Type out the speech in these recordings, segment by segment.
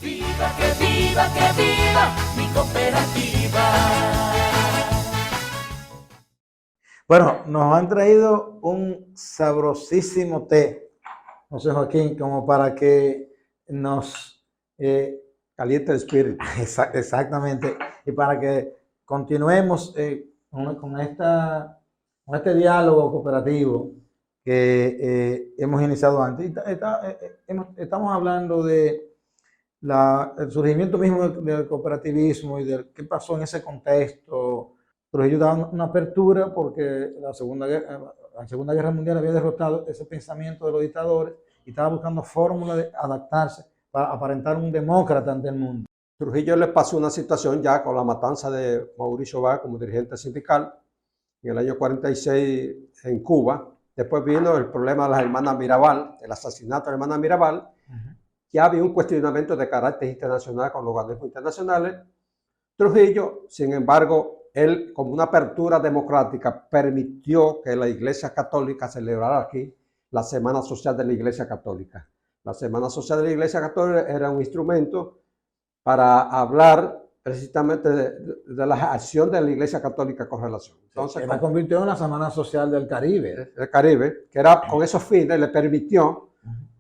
Viva, que viva mi cooperativa. Bueno, nos han traído un sabrosísimo té, José Joaquín, como para que nos Caliente el espíritu. exactamente, y para que continuemos con este diálogo cooperativo que hemos iniciado antes. Estamos hablando de el surgimiento mismo del cooperativismo y de qué pasó en ese contexto. Trujillo daba una apertura porque la Segunda Guerra Mundial había derrotado ese pensamiento de los dictadores y estaba buscando fórmulas de adaptarse para aparentar un demócrata ante el mundo. Trujillo le pasó una situación ya con la matanza de Mauricio Bá como dirigente sindical en el año 46 en Cuba. Después vino el problema de las hermanas Mirabal, el asesinato de las hermanas Mirabal. Ya había un cuestionamiento de carácter internacional con los organismos internacionales. Trujillo, sin embargo, él, como una apertura democrática, permitió que la Iglesia Católica celebrara aquí la Semana Social de la Iglesia Católica. La Semana Social de la Iglesia Católica era un instrumento para hablar precisamente de la acción de la Iglesia Católica con relación. Entonces, la convirtió en la Semana Social del Caribe. El Caribe, que era con esos fines, le permitió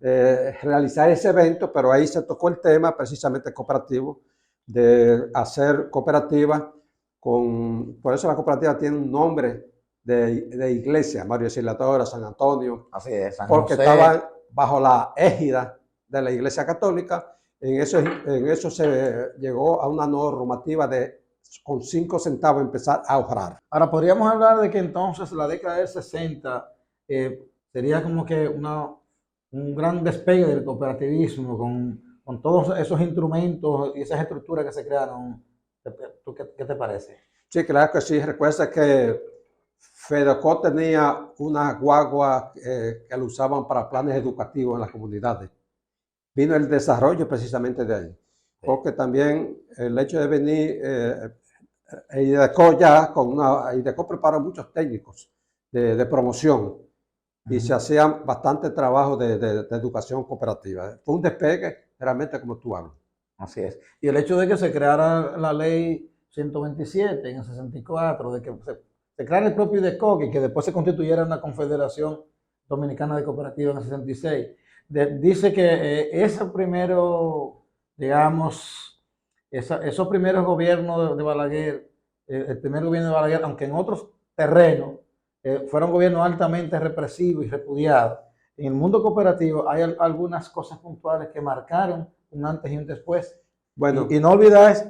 realizar ese evento, pero ahí se tocó el tema precisamente cooperativo, de hacer cooperativas por eso la cooperativa tiene un nombre de iglesia, María Auxiliadora, San Antonio, así es, San porque José. estaban bajo la égida de la Iglesia Católica. En eso se llegó a una normativa de con 5 centavos empezar a ahorrar. Ahora, podríamos hablar de que entonces la década del 60 sería como que un gran despegue del cooperativismo con todos esos instrumentos y esas estructuras que se crearon. ¿Qué te parece? Sí, claro que sí. Recuerda que Fedecó tenía una guagua que lo usaban para planes educativos en las comunidades. Vino el desarrollo precisamente de ahí. Porque también el hecho de venir, IDECO ya, IDECO preparó muchos técnicos de promoción y se hacían bastante trabajo de educación cooperativa. Fue un despegue realmente como tú hablas. Así es. Y el hecho de que se creara la ley 127 en el 64, de que se creara el propio IDECO y que después se constituyera una Confederación Dominicana de Cooperativas en el 66, dice que ese primero, digamos, esos primeros gobiernos de Balaguer, el primer gobierno de Balaguer, aunque en otros terrenos, fueron gobiernos altamente represivos y repudiados. En el mundo cooperativo hay algunas cosas puntuales que marcaron un antes y un después. Bueno, y no olvidáis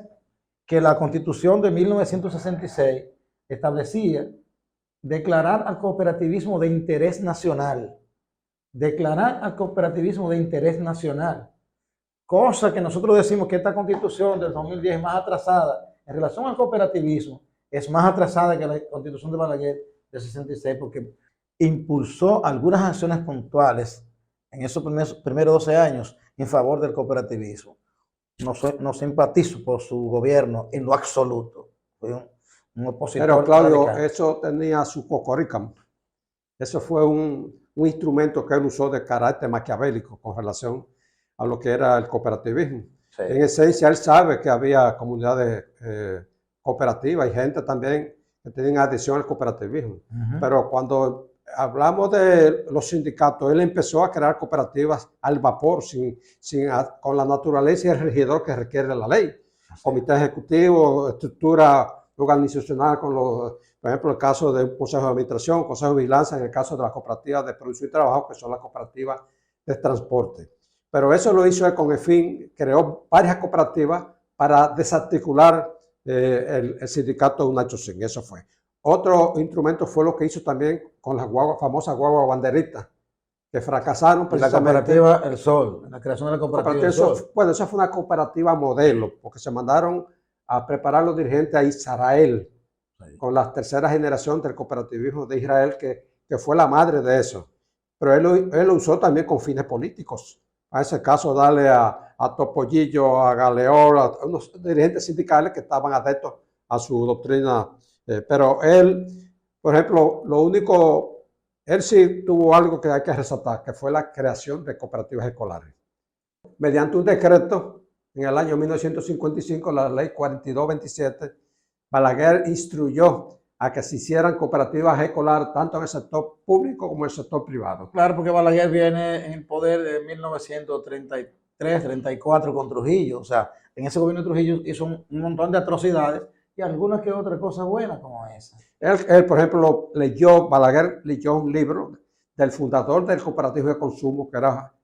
que la Constitución de 1966 establecía declarar al cooperativismo de interés nacional. Declarar al cooperativismo de interés nacional. Cosa que nosotros decimos que esta Constitución del 2010 es más atrasada en relación al cooperativismo, es más atrasada que la Constitución de Balaguer del 66 porque impulsó algunas acciones puntuales en esos primeros 12 años en favor del cooperativismo. No simpatizo por su gobierno en lo absoluto. Fue un opositor. Pero Claudio, radical. eso tenía su cocoricam. Eso fue un instrumento que él usó de carácter maquiavélico con relación a lo que era el cooperativismo. Sí. En esencia, él sabe que había comunidades cooperativas y gente también que tenían adhesión al cooperativismo. Pero cuando hablamos de los sindicatos, él empezó a crear cooperativas al vapor, con la naturaleza y el regidor que requiere la ley. Sí. Comité ejecutivo, estructura organizacional, por ejemplo, el caso de un consejo de administración, consejo de vigilancia, en el caso de las cooperativas de producción y trabajo, que son las cooperativas de transporte. Pero eso lo hizo él con el fin, creó varias cooperativas para desarticular el sindicato de UNACHOSIN, eso fue. Otro instrumento fue lo que hizo también con las famosas guaguas banderitas, que fracasaron precisamente. La cooperativa El Sol, la creación de la cooperativa El Sol. Bueno, esa fue una cooperativa modelo, porque se mandaron a preparar los dirigentes a Israel, sí, con la tercera generación del cooperativismo de Israel, que fue la madre de eso. Pero él lo usó también con fines políticos. A ese caso, darle a Topollillo, a Galeón, a unos dirigentes sindicales que estaban adeptos a su doctrina. Pero él, por ejemplo, él sí tuvo algo que hay que resaltar, que fue la creación de cooperativas escolares. Mediante un decreto en el año 1955, la ley 4227, Balaguer instruyó a que se hicieran cooperativas escolares tanto en el sector público como en el sector privado. Claro, porque Balaguer viene en el poder de 1933-34 con Trujillo. O sea, en ese gobierno de Trujillo hizo un montón de atrocidades y algunas que otras cosas buenas como esa. Él, por ejemplo, Balaguer leyó un libro del fundador del cooperativo de consumo, que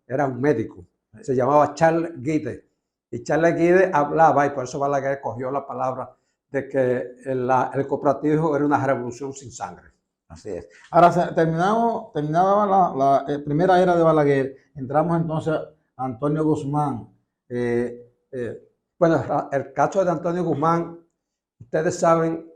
era un médico. Se llamaba Charles Guide. Y Charles Guide hablaba, y por eso Balaguer cogió la palabra, de que el cooperativo era una revolución sin sangre. Así es. Ahora, terminada la primera era de Balaguer, entramos entonces a Antonio Guzmán. Bueno, el caso de Antonio Guzmán, ustedes saben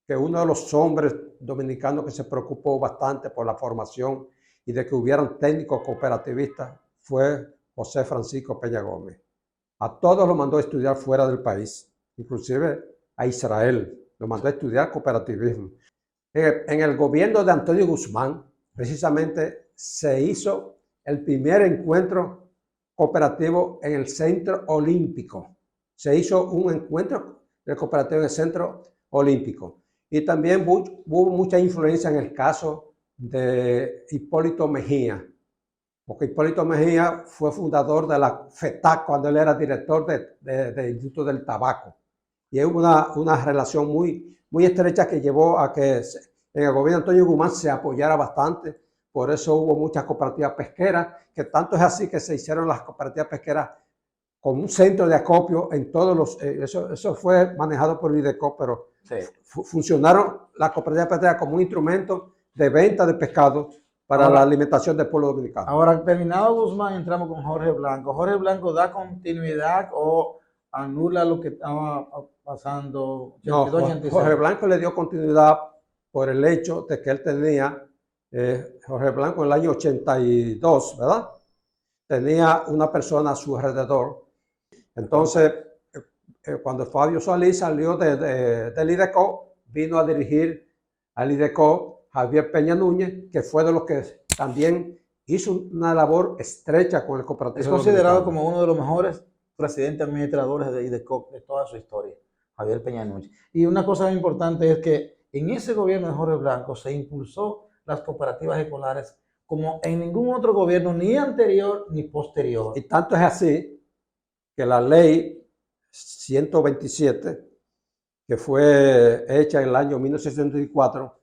que uno de los hombres dominicanos que se preocupó bastante por la formación y de que hubieran técnicos cooperativistas fue José Francisco Peña Gómez. A todos los mandó a estudiar fuera del país, inclusive a Israel, lo mandó a estudiar cooperativismo. En el gobierno de Antonio Guzmán, precisamente, se hizo el primer encuentro cooperativo en el Centro Olímpico. Se hizo un encuentro del cooperativo en el Centro Olímpico. Y también hubo mucha influencia en el caso de Hipólito Mejía, porque Hipólito Mejía fue fundador de la FETAC cuando él era director del Instituto del Tabaco. Y hubo una relación muy estrecha que llevó a que en el gobierno de Antonio Guzmán se apoyara bastante. Por eso hubo muchas cooperativas pesqueras, que tanto es así que se hicieron las cooperativas pesqueras con un centro de acopio en todos los... eso fue manejado por IDECO, pero sí, funcionaron las cooperativas pesqueras como un instrumento de venta de pescado para la alimentación del pueblo dominicano. Ahora, terminado Guzmán, entramos con Jorge Blanco. ¿Jorge Blanco da continuidad o anula lo que estaba pasando? No, Jorge Blanco le dio continuidad por el hecho de que él tenía, Jorge Blanco en el año 82, ¿verdad? Tenía una persona a su alrededor. Entonces, cuando Fabio Solís salió del IDECO, vino a dirigir al IDECO Javier Peña Núñez, que fue de los que también hizo una labor estrecha con el cooperativo. Es considerado como uno de los mejores presidentes administradores de IDECO de toda su historia, Javier Peña Núñez. Y una cosa importante es que en ese gobierno de Jorge Blanco se impulsó las cooperativas escolares como en ningún otro gobierno, ni anterior ni posterior. Y tanto es así que la ley 127, que fue hecha en el año 1964,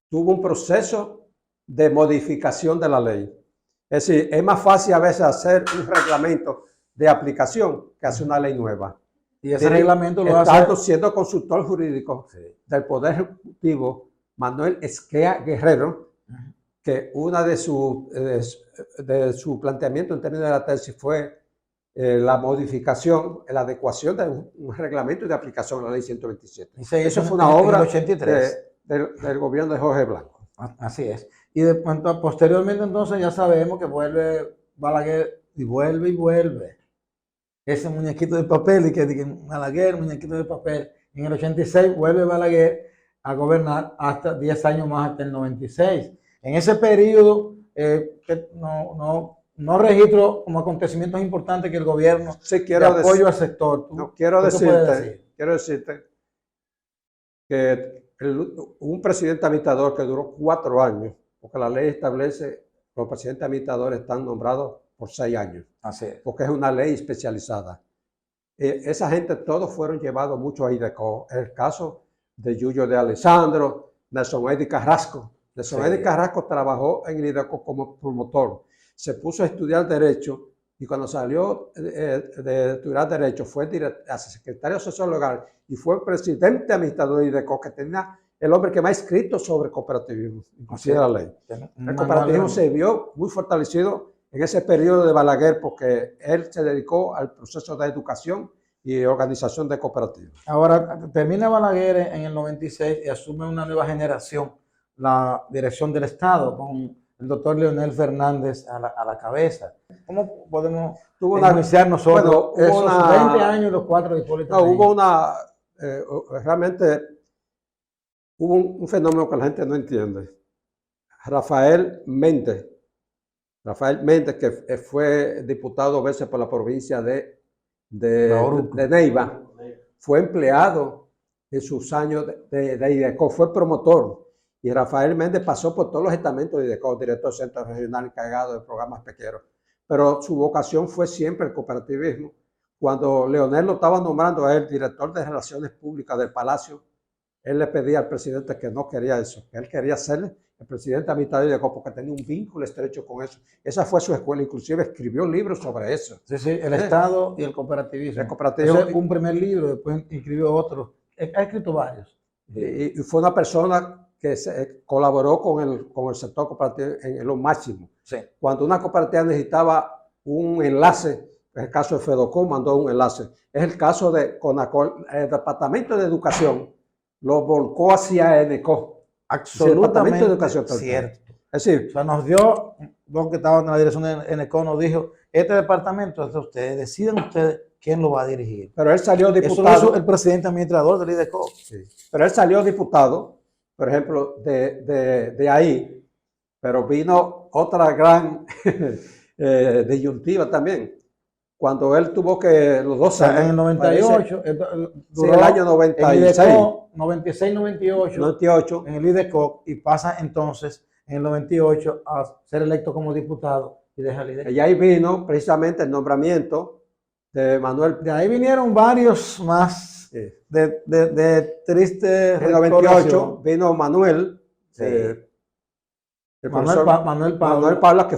tuvo un proceso de modificación de la ley. Es decir, es más fácil a veces hacer un reglamento de aplicación que hacer una ley nueva. Y ese reglamento lo hace... Estando siendo consultor jurídico del Poder Ejecutivo, Manuel Esquea Guerrero, que una de su planteamiento en términos de la tesis fue la modificación, la adecuación de un reglamento de aplicación a la ley 127. Eso fue una obra del gobierno de Jorge Blanco. Así es. Y posteriormente entonces ya sabemos que vuelve Balaguer y vuelve. Ese muñequito de papel y que Balaguer, muñequito de papel. En el 86 vuelve Balaguer a gobernar hasta 10 años más, hasta el 96. En ese periodo no registro como acontecimientos importantes que el gobierno de apoyo al sector. Quiero decirte que un presidente administrador que duró 4 años, porque la ley establece que los presidentes administradores están nombrados por 6 años. Así es. Porque es una ley especializada. Esa gente todos fueron llevados mucho a IDECO. El caso de Yuyo de Alessandro, Nelson Eddy Carrasco. Nelson Eddy Carrasco trabajó en el IDECO como promotor. Se puso a estudiar Derecho y cuando salió de estudiar Derecho fue secretario asesor legal y fue presidente administrador de IDECO, que tenía el hombre que más ha escrito sobre cooperativismo, inclusive la ley. El cooperativismo se vio muy fortalecido en ese periodo de Balaguer porque él se dedicó al proceso de educación y organización de cooperativas. Ahora, termina Balaguer en el 96 y asume una nueva generación la dirección del Estado con el doctor Leonel Fernández a la cabeza. ¿Cómo podemos iniciar nosotros esos 20 años y los 4 de Hipólito? No, realmente hubo un fenómeno que la gente no entiende. Rafael Méndez, que fue diputado 2 veces por la provincia de de Neiva, fue empleado en sus años de IDECO, fue promotor. Y Rafael Méndez pasó por todos los estamentos de IDECO, director del Centro Regional encargado de programas pesqueros. Pero su vocación fue siempre el cooperativismo. Cuando Leonel lo estaba nombrando a él director de Relaciones Públicas del Palacio, él le pedía al presidente que no quería eso, que él quería ser el presidente de mitad de IDECO porque tenía un vínculo estrecho con eso. Esa fue su escuela, inclusive escribió libros sobre eso. Sí, sí, el Estado y el cooperativismo. El cooperativismo. Ese es un primer libro, después escribió otro. Ha escrito varios. Y fue una persona que colaboró con el sector cooperativo en lo máximo. Sí. Cuando una cooperativa necesitaba un enlace, en el caso de Fedocom mandó un enlace. Es el caso de Conacol, el Departamento de Educación lo volcó hacia ENECO. Absolutamente de Educación, cierto. Es decir, O sea, nos dio, vos que estabas en la dirección de ENECO, nos dijo, este departamento es de ustedes, decidan ustedes quién lo va a dirigir. pero él salió diputado. Eso lo hizo el presidente administrador del IDECO. Sí. Pero él salió diputado, por ejemplo, de ahí, pero vino otra gran disyuntiva también. Cuando él tuvo que, los 2 años. En el 98, sí, el año 96. 96, 98, 98. en el IDECO, y pasa entonces en el 98 a ser electo como diputado y deja el IDECO. Y ahí vino precisamente el nombramiento de Manuel. De ahí vinieron varios más Sí. de triste En el 98 vino Manuel. Sí. El Manuel Manuel Pablo, Pablo, que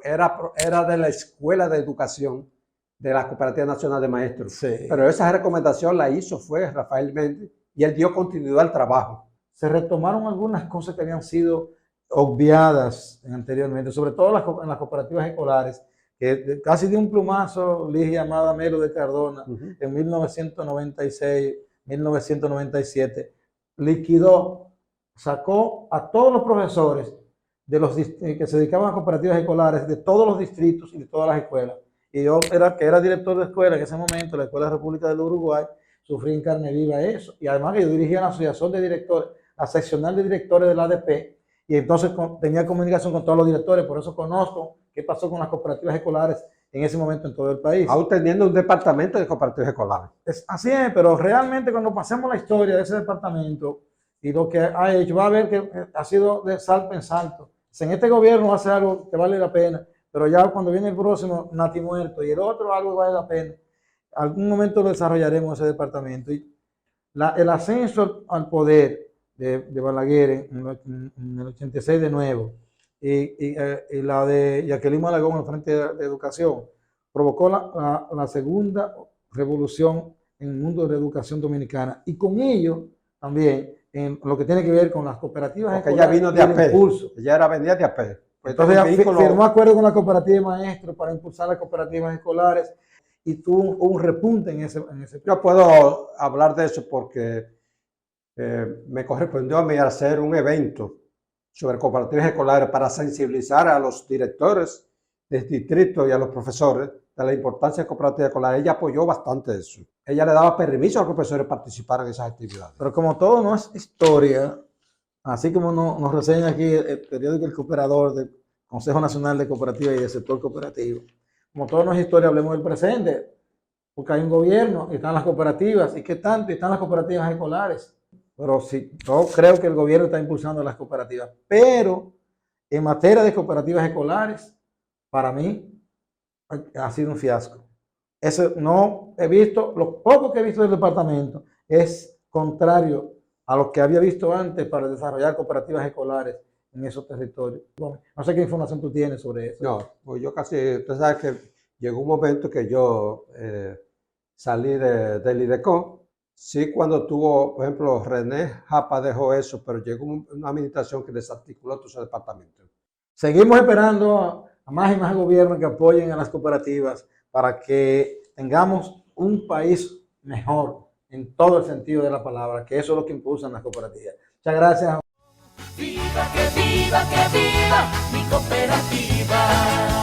era de la Escuela de Educación de la Cooperativa Nacional de Maestros. sí. Pero esa recomendación la hizo fue Rafael Méndez y él dio continuidad al trabajo. Se retomaron algunas cosas que habían sido obviadas anteriormente, sobre todo en las cooperativas escolares, que casi de un plumazo Ligia Amada Melo de Cardona en 1996, 1997, liquidó, sacó a todos los profesores que se dedicaban a cooperativas escolares de todos los distritos y de todas las escuelas. Y yo, que era director de escuela en ese momento, la Escuela República del Uruguay, sufrí en carne viva eso. Y además que yo dirigía la asociación de directores, la seccional de directores de la ADP, y entonces tenía comunicación con todos los directores, por eso conozco qué pasó con las cooperativas escolares en ese momento en todo el país. Aún teniendo un departamento de cooperativas escolares. Así es, pero realmente cuando pasemos la historia de ese departamento y lo que ha hecho, va a ver que ha sido de salto en salto. Si en este gobierno hace algo que vale la pena, pero ya cuando viene el próximo nati muerto y el otro algo que vale la pena, algún momento lo desarrollaremos ese departamento. Y el ascenso al poder de Balaguer en el 86 de nuevo y la de Jacqueline Malagón en el Frente de Educación provocó la segunda revolución en el mundo de la educación dominicana, y con ello también en lo que tiene que ver con las cooperativas. Porque ella vino de AP, impulso. ella venía de AP. Entonces firmó acuerdo con la cooperativa de maestros para impulsar las cooperativas escolares y tuvo un repunte en ese. Yo puedo hablar de eso porque me correspondió a mí hacer un evento sobre cooperativas escolares para sensibilizar a los directores del distrito y a los profesores de la importancia de cooperativas escolares. Ella apoyó bastante eso. Ella le daba permiso a los profesores participar en esas actividades. Pero como todo no es historia, así como nos reseña aquí el periódico El Cooperador del Consejo Nacional de Cooperativas y del Sector Cooperativo, como todo no es historia, hablemos del presente, porque hay un gobierno y están las cooperativas, y qué tanto, y están las cooperativas escolares. Pero sí, yo creo que el gobierno está impulsando las cooperativas, pero en materia de cooperativas escolares, para mí ha sido un fiasco. Eso no he visto, lo poco que he visto del departamento es contrario a lo que había visto antes para desarrollar cooperativas escolares en esos territorios. Bueno, no sé qué información tú tienes sobre eso. No, pues yo casi, tú sabes que llegó un momento que yo salí del IDECO. Sí, cuando tuvo, por ejemplo, René Japa dejó eso, pero llegó una administración que desarticuló todo ese departamento. Seguimos esperando a más y más gobiernos que apoyen a las cooperativas para que tengamos un país mejor en todo el sentido de la palabra, que eso es lo que impulsan las cooperativas. Muchas gracias. Viva, que viva mi cooperativa.